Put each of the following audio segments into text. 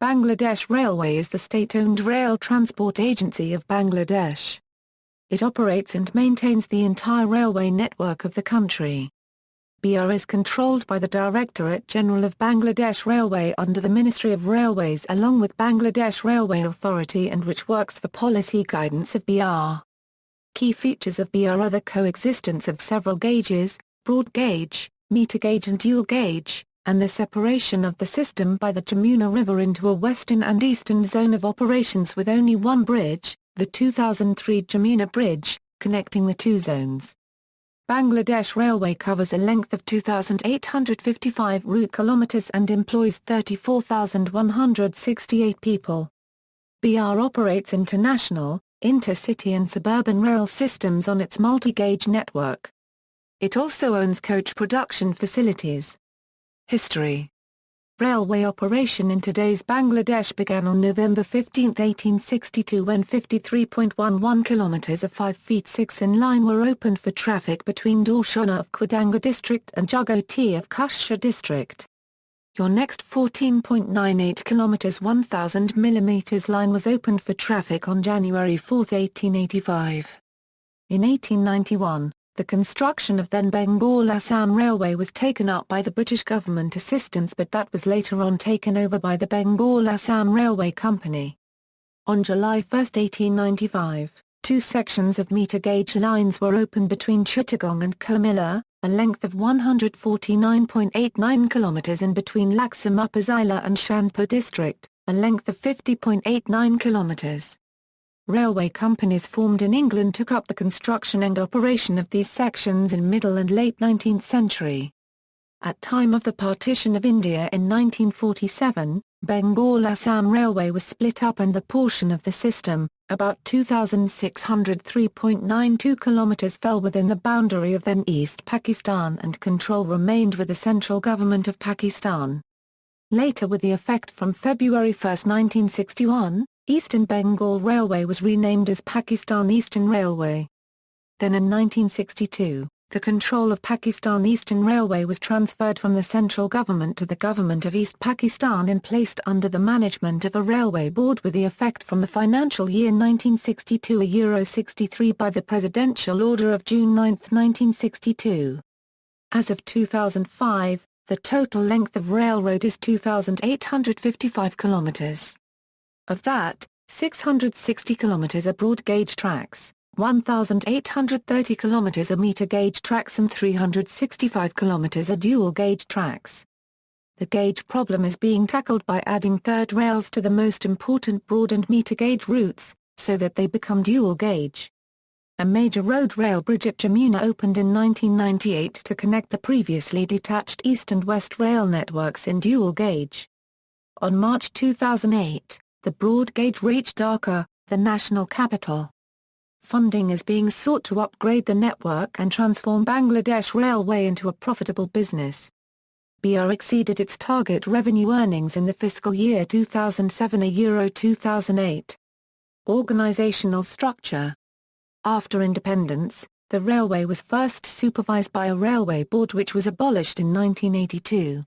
Bangladesh Railway is the state-owned rail transport agency of Bangladesh. It operates and maintains the entire railway network of the country. BR is controlled by the Directorate General of Bangladesh Railway under the Ministry of Railways along with Bangladesh Railway Authority and which works for policy guidance of BR. Key features of BR are the coexistence of several gauges, broad gauge, meter gauge and dual gauge, and the separation of the system by the Jamuna River into a western and eastern zone of operations with only one bridge, the 2003 Jamuna Bridge, connecting the two zones. Bangladesh Railway covers a length of 2,855 route kilometres and employs 34,168 people. BR operates international, intercity and suburban rail systems on its multi-gauge network. It also owns coach production facilities. History. Railway operation in today's Bangladesh began on November 15, 1862 when 53.11 kilometres of 5 feet 6 in line were opened for traffic between Darshana of Kwadanga district and Jugoti of Kushya district. Your next 14.98 kilometres 1000 mm line was opened for traffic on January 4, 1885. In 1891, the construction of then Bengal Assam Railway was taken up by the British government assistance but that was later on taken over by the Bengal Assam Railway Company. On July 1, 1895, two sections of meter gauge lines were opened between Chittagong and Comilla, a length of 149.89 kilometres and between Laxam Upazila and Shanpur district, a length of 50.89 kilometres. Railway companies formed in England took up the construction and operation of these sections in middle and late 19th century. At time of the partition of India in 1947, Bengal Assam Railway was split up and the portion of the system, about 2,603.92 kilometres fell within the boundary of then East Pakistan and control remained with the central government of Pakistan. Later with the effect from February 1, 1961, Eastern Bengal Railway was renamed as Pakistan Eastern Railway. Then in 1962, the control of Pakistan Eastern Railway was transferred from the central government to the government of East Pakistan and placed under the management of a railway board with the effect from the financial year 1962 €63 by the Presidential Order of June 9, 1962. As of 2005, the total length of railroad is 2,855 kilometres. Of that, 660 kilometres are broad gauge tracks, 1,830 kilometres are meter gauge tracks and 365 kilometres are dual gauge tracks. The gauge problem is being tackled by adding third rails to the most important broad and meter gauge routes, so that they become dual gauge. A major road rail bridge at Jamuna opened in 1998 to connect the previously detached east and west rail networks in dual gauge. On March 2008, the broad gauge reached Dhaka, the national capital. Funding is being sought to upgrade the network and transform Bangladesh Railway into a profitable business. BR exceeded its target revenue earnings in the fiscal year 2007 (2008). Organizational structure. After independence, the railway was first supervised by a railway board which was abolished in 1982.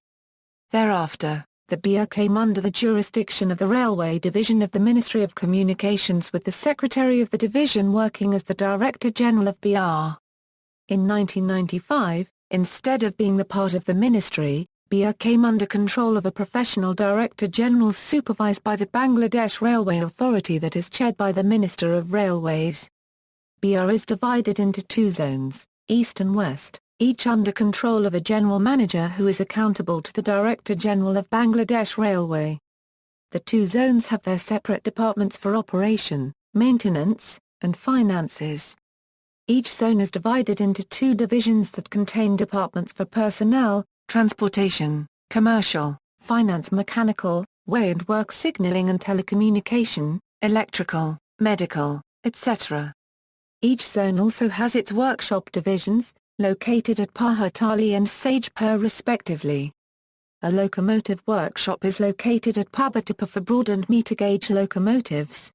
Thereafter, the BR came under the jurisdiction of the Railway Division of the Ministry of Communications with the Secretary of the Division working as the Director General of BR. In 1995, instead of being the part of the Ministry, BR came under control of a professional Director General supervised by the Bangladesh Railway Authority that is chaired by the Minister of Railways. BR is divided into two zones, East and West, each under control of a General Manager who is accountable to the Director General of Bangladesh Railway. The two zones have their separate departments for operation, maintenance, and finances. Each zone is divided into two divisions that contain departments for personnel, transportation, commercial, finance mechanical, way and work signaling and telecommunication, electrical, medical, etc. Each zone also has its workshop divisions, located at Pahatali and Sagepur respectively. A locomotive workshop is located at Pabatapa for broad and meter gauge locomotives.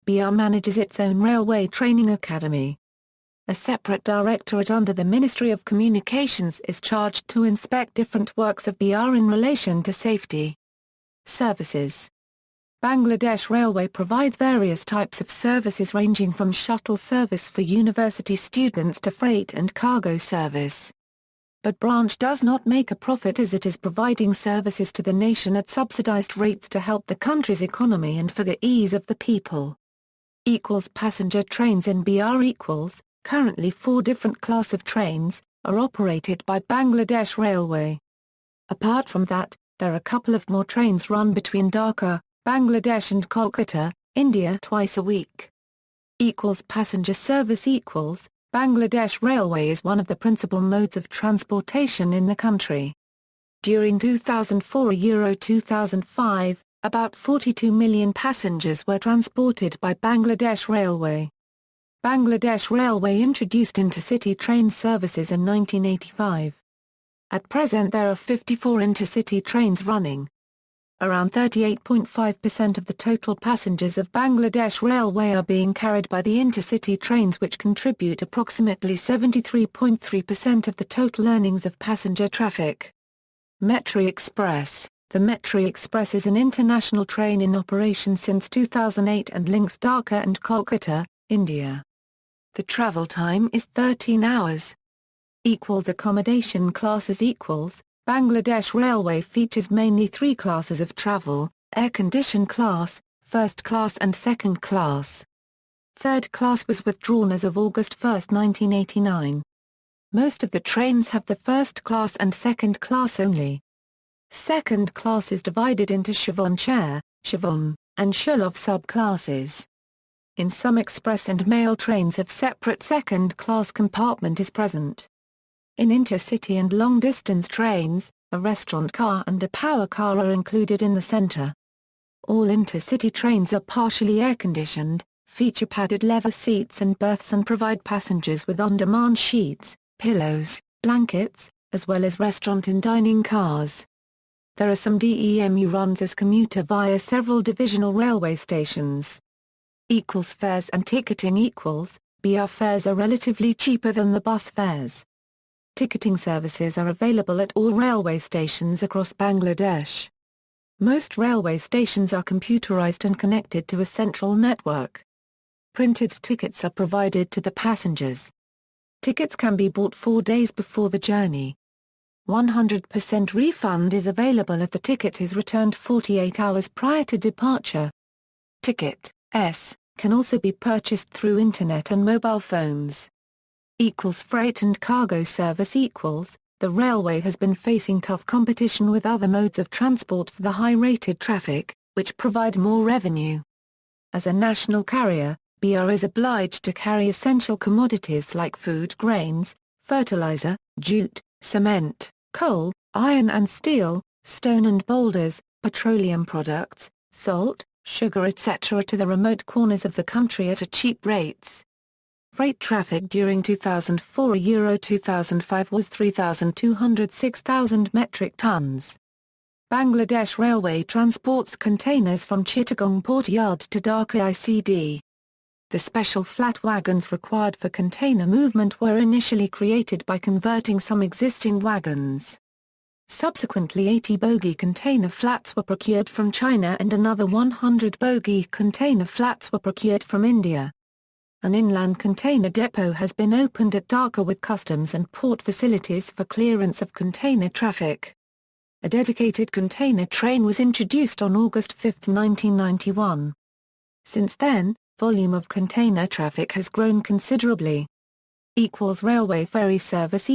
BR manages its own railway training academy. A separate directorate under the Ministry of Communications is charged to inspect different works of BR in relation to safety. Services. Bangladesh Railway provides various types of services ranging from shuttle service for university students to freight and cargo service. But branch does not make a profit as it is providing services to the nation at subsidized rates to help the country's economy and for the ease of the people. Passenger trains in BR currently 4 different class of trains, are operated by Bangladesh Railway. Apart from that, there are a couple of more trains run between Dhaka, Bangladesh and Kolkata, India twice a week. Passenger service Bangladesh Railway is one of the principal modes of transportation in the country. During 2004–2005, about 42 million passengers were transported by Bangladesh Railway. Bangladesh Railway introduced intercity train services in 1985. At present there are 54 intercity trains running. Around 38.5% of the total passengers of Bangladesh Railway are being carried by the intercity trains, which contribute approximately 73.3% of the total earnings of passenger traffic. Metre Express. The Metre Express is an international train in operation since 2008 and links Dhaka and Kolkata, India. The travel time is 13 hours. Accommodation classes Bangladesh Railway features mainly 3 classes of travel: air-conditioned class, first class and second class. Third class was withdrawn as of August 1, 1989. Most of the trains have the first class and second class only. Second class is divided into Shivon chair, Shivon, and Shulov subclasses. In some express and mail trains a separate second-class compartment is present. In intercity and long-distance trains, a restaurant car and a power car are included in the center. All intercity trains are partially air-conditioned, feature padded leather seats and berths and provide passengers with on-demand sheets, pillows, blankets, as well as restaurant and dining cars. There are some DEMU runs as commuter via several divisional railway stations. Fares and ticketing BR fares are relatively cheaper than the bus fares. Ticketing services are available at all railway stations across Bangladesh. Most railway stations are computerized and connected to a central network. Printed tickets are provided to the passengers. Tickets can be bought 4 days before the journey. 100% refund is available if the ticket is returned 48 hours prior to departure. Tickets can also be purchased through internet and mobile phones. Freight and cargo service The railway has been facing tough competition with other modes of transport for the high-rated traffic, which provide more revenue. As a national carrier, BR is obliged to carry essential commodities like food grains, fertilizer, jute, cement, coal, iron and steel, stone and boulders, petroleum products, salt, sugar etc. to the remote corners of the country at cheap rates. Freight traffic during 2004–2005 was 3,206,000 metric tons. Bangladesh Railway transports containers from Chittagong Port Yard to Dhaka ICD. The special flat wagons required for container movement were initially created by converting some existing wagons. Subsequently 80 bogie container flats were procured from China and another 100 bogie container flats were procured from India. An inland container depot has been opened at Dhaka with customs and port facilities for clearance of container traffic. A dedicated container train was introduced on August 5, 1991. Since then, volume of container traffic has grown considerably. Railway ferry service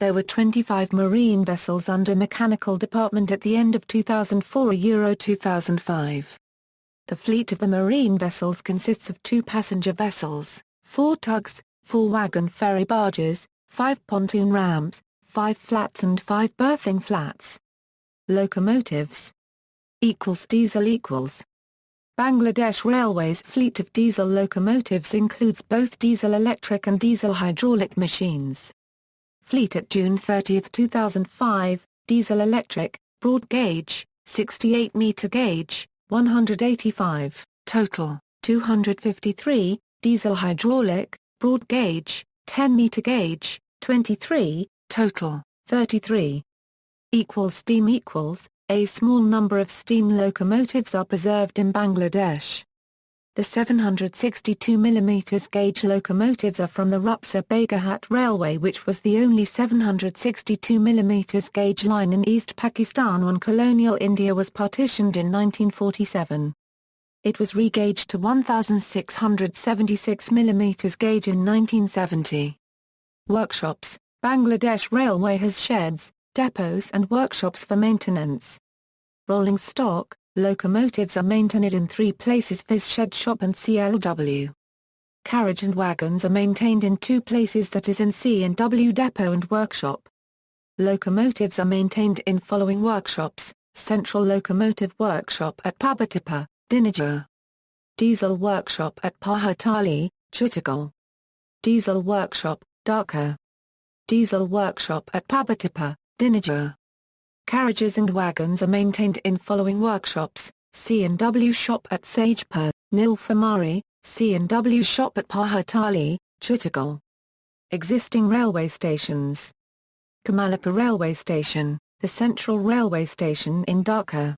There were 25 marine vessels under mechanical department at the end of 2004–2005. The fleet of the marine vessels consists of 2 passenger vessels, 4 tugs, 4 wagon ferry barges, 5 pontoon rams, 5 flats and 5 berthing flats. Locomotives Diesel Bangladesh Railway's fleet of diesel locomotives includes both diesel-electric and diesel-hydraulic machines. Fleet at June 30, 2005, diesel-electric, broad gauge, 68-metre gauge, 185, total, 253, diesel-hydraulic, broad gauge, 10-metre gauge, 23, total, 33. Steam A small number of steam locomotives are preserved in Bangladesh. The 762 mm gauge locomotives are from the Rupsa-Bagherhat Railway, which was the only 762 mm gauge line in East Pakistan when colonial India was partitioned in 1947. It was regauged to 1,676 mm gauge in 1970. Workshops. Bangladesh Railway has sheds, depots and workshops for maintenance. Rolling stock. Locomotives are maintained in 3 places: viz. Shed Shop and CLW. Carriage and wagons are maintained in 2 places, that is in C&W Depot and Workshop. Locomotives are maintained in following workshops: Central Locomotive Workshop at Pabatipa, Dinajar. Diesel Workshop at Pahatali, Chittagong. Diesel Workshop, Dhaka. Diesel Workshop at Pabatipa, Dinajar. Carriages and wagons are maintained in following workshops: C&W Shop at Sagepur, Nilphamari, C&W Shop at Pahatali, Chittagong. Existing railway stations. Kamalapur Railway Station, the central railway station in Dhaka.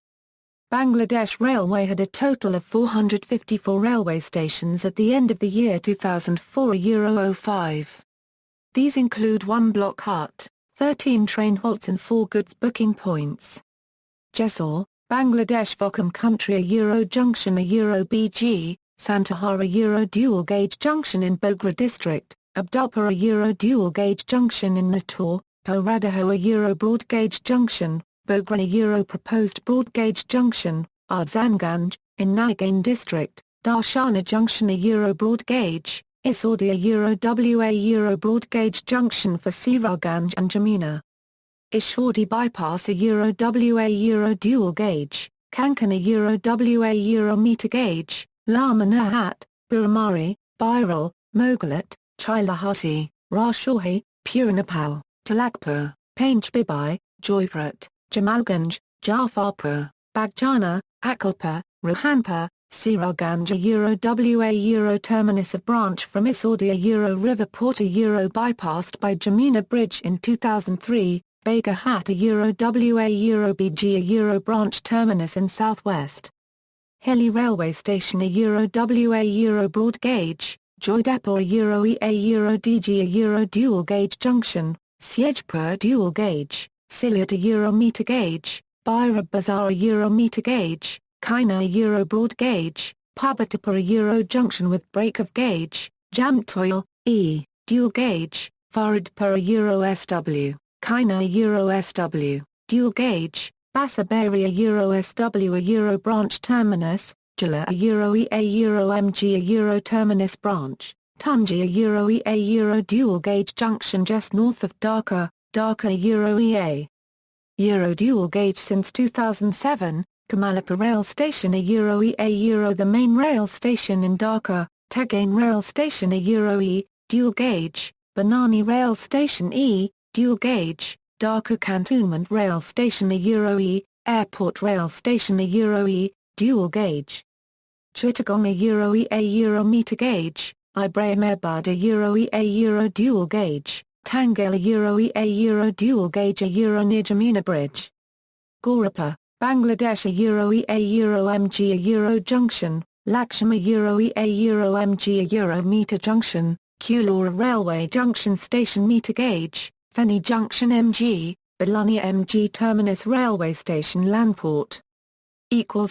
Bangladesh Railway had a total of 454 railway stations at the end of the year 2004 05. These include 1 block hut, 13 train halts and 4 goods booking points. Jessore, Bangladesh Vokam Country, a Euro Junction, a Euro BG, Santahara Euro Dual Gauge Junction in Bogra District, Abdulpur a Euro Dual Gauge Junction in Natur, Poradaho a Euro Broad Gauge Junction, Bogra a Euro Proposed Broad Gauge Junction, Ardsanganj, in Nagain District, Darshana Junction a Euro Broad Gauge, Isaudia Euro WA Euro Broad Gauge Junction for Sirarganj and Jamuna. Ishwardi Bypass a Euro WA Euro Dual Gauge, Kankan a Euro WA Euro Metre Gauge, Lamanahat, Biramari, Biral, Mogalat, Chilahati, Rajshahi, Puranapal, Talakpur, Painchbibai, Joyprat, Jamalganj, Jafarpur, Bagjana, Akalpur, Rohanpur, Sirarganj a Euro WA Euro Terminus, a branch from Isaudia Euro River Port a Euro bypassed by Jamuna Bridge in 2003, Bagherhat a Euro WA Euro BG a Euro branch terminus in southwest. Hilli Railway Station a Euro WA Euro Broad Gauge, Joy Depot a Euro EA Euro DG a Euro Dual Gauge Junction, Siejpur Dual Gauge, Siliat a Euro Metre Gauge, Baira Bazaar a Euro Metre Gauge, Kaina a Euro Broad Gauge, Pabatipur a Euro Junction with break of gauge, Jamtoil, E, Dual Gauge, Faridpur a Euro SW, Kaina a Euro SW, Dual Gauge, Basabari a Euro SW a Euro Branch Terminus, Jala a Euro EA Euro MG a Euro Terminus Branch, Tunji a Euro EA Euro Dual Gauge Junction just north of Dhaka, Dhaka a Euro EA. Euro Dual Gauge since 2007, Kamalapur Rail Station a Euro EA Euro the main rail station in Dhaka, Tagain Rail Station a Euro E, Dual Gauge, Banani Rail Station E, Dual Gauge, Dhaka Cantonment Rail Station a Euro E, Airport Rail Station a Euro E, Dual Gauge. Chittagong a Euro EA Euro Metre Gauge, Ibrahimabad a Euro EA Euro Dual Gauge, Tangail a Euro EA Euro Dual Gauge a Euro near Jamuna Bridge. Gorapur, Bangladesh a Euro EA Euro MG a Euro Junction, Laksham a Euro EA Euro MG a Euro Metre Junction, Kulora Railway Junction Station Metre Gauge, Feni Junction MG, Balani MG Terminus Railway Station Landport.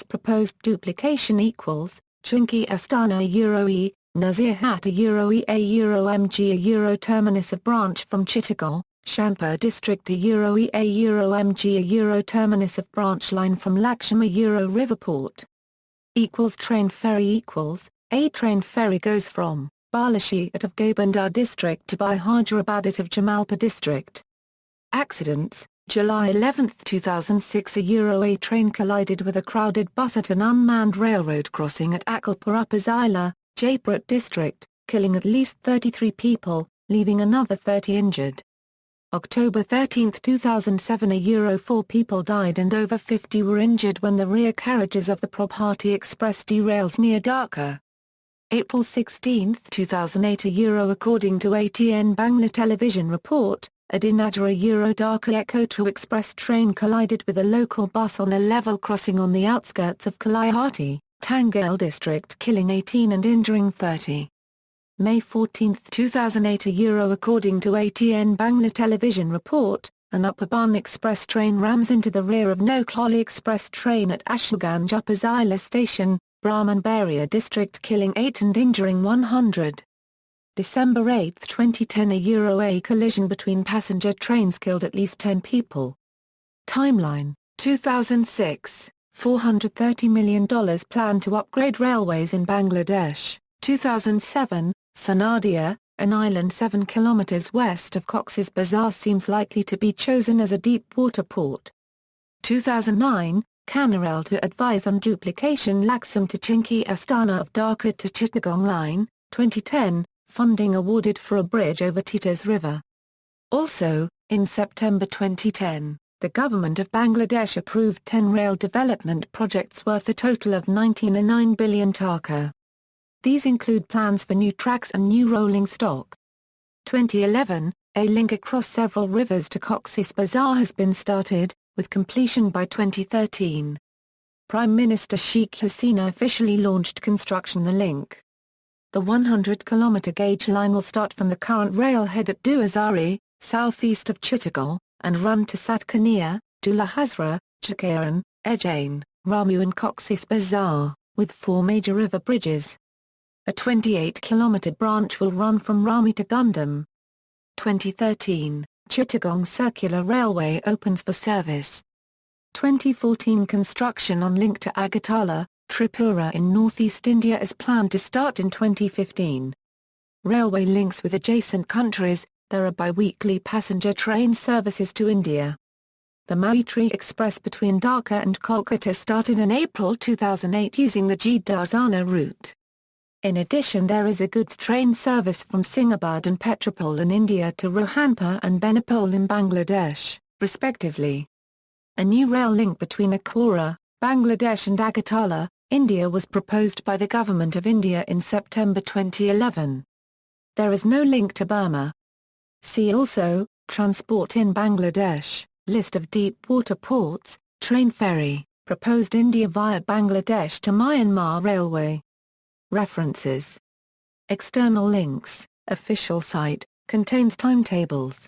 Proposed duplication equals, Chinki Astana a Euro E, Nazirhat a Euro EA Euro MG a Euro Terminus a branch from Chittagong, Shampur District a Euro EA Euro MG a Euro Terminus of branch line from Laksham a Euro Riverport. Train ferry equals, a train ferry goes from Balashiat of Gobindar District to Hyderabad of Jamalpur District. Accidents, July 11, 2006 a Euro A train collided with a crowded bus at an unmanned railroad crossing at Akalpur Upper Zila, Jaipur District, killing at least 33 people, leaving another 30 injured. October 13, 2007 a Euro 4 people died and over 50 were injured when the rear carriages of the Prabhati Express derailed near Dhaka. April 16, 2008 a Euro according to ATN Bangla television report, a Dinajara-Dhaka Echo Express train collided with a local bus on a level crossing on the outskirts of Kalihati, Tangail district, killing 18 and injuring 30. May 14, 2008. According to ATN Bangla television report, an Upperburn Express train rams into the rear of Noakhali Express train at Ashuganj Upazila station, Brahmanbaria district, killing 8 and injuring 100. December 8, 2010. A collision between passenger trains killed at least 10 people. Timeline: 2006, $430 million plan to upgrade railways in Bangladesh. 2007, Sonadia, an island 7 kilometres west of Cox's Bazar, seems likely to be chosen as a deep-water port. 2009, Canarel to advise on duplication Laxam to Chinki Astana of Dhaka to Chittagong line. 2010, funding awarded for a bridge over Titas River. Also, in September 2010, the government of Bangladesh approved 10 rail development projects worth a total of 19.9 billion taka. These include plans for new tracks and new rolling stock. 2011, a link across several rivers to Cox's Bazar has been started, with completion by 2013. Prime Minister Sheikh Hasina officially launched construction the link. The 100-kilometre gauge line will start from the current railhead at Duazari, southeast of Chittagong, and run to Satkania, Dula Hazra, Chakaran, Ejane, Ramu and Cox's Bazar, with 4 major river bridges. A 28-kilometre branch will run from Ramu to Gundam. 2013, Chittagong Circular Railway opens for service. 2014, construction on link to Agartala, Tripura in northeast India is planned to start in 2015. Railway links with adjacent countries. There are bi-weekly passenger train services to India. The Metre Express between Dhaka and Kolkata started in April 2008 using the Jidazana route. In addition, there is a goods train service from Singhabad and Petropole in India to Rohanpur and Benapole in Bangladesh, respectively. A new rail link between Akora, Bangladesh and Agartala, India was proposed by the Government of India in September 2011. There is no link to Burma. See also, Transport in Bangladesh, list of deep-water ports, train ferry, proposed India via Bangladesh to Myanmar Railway. References. External links, official site, contains timetables.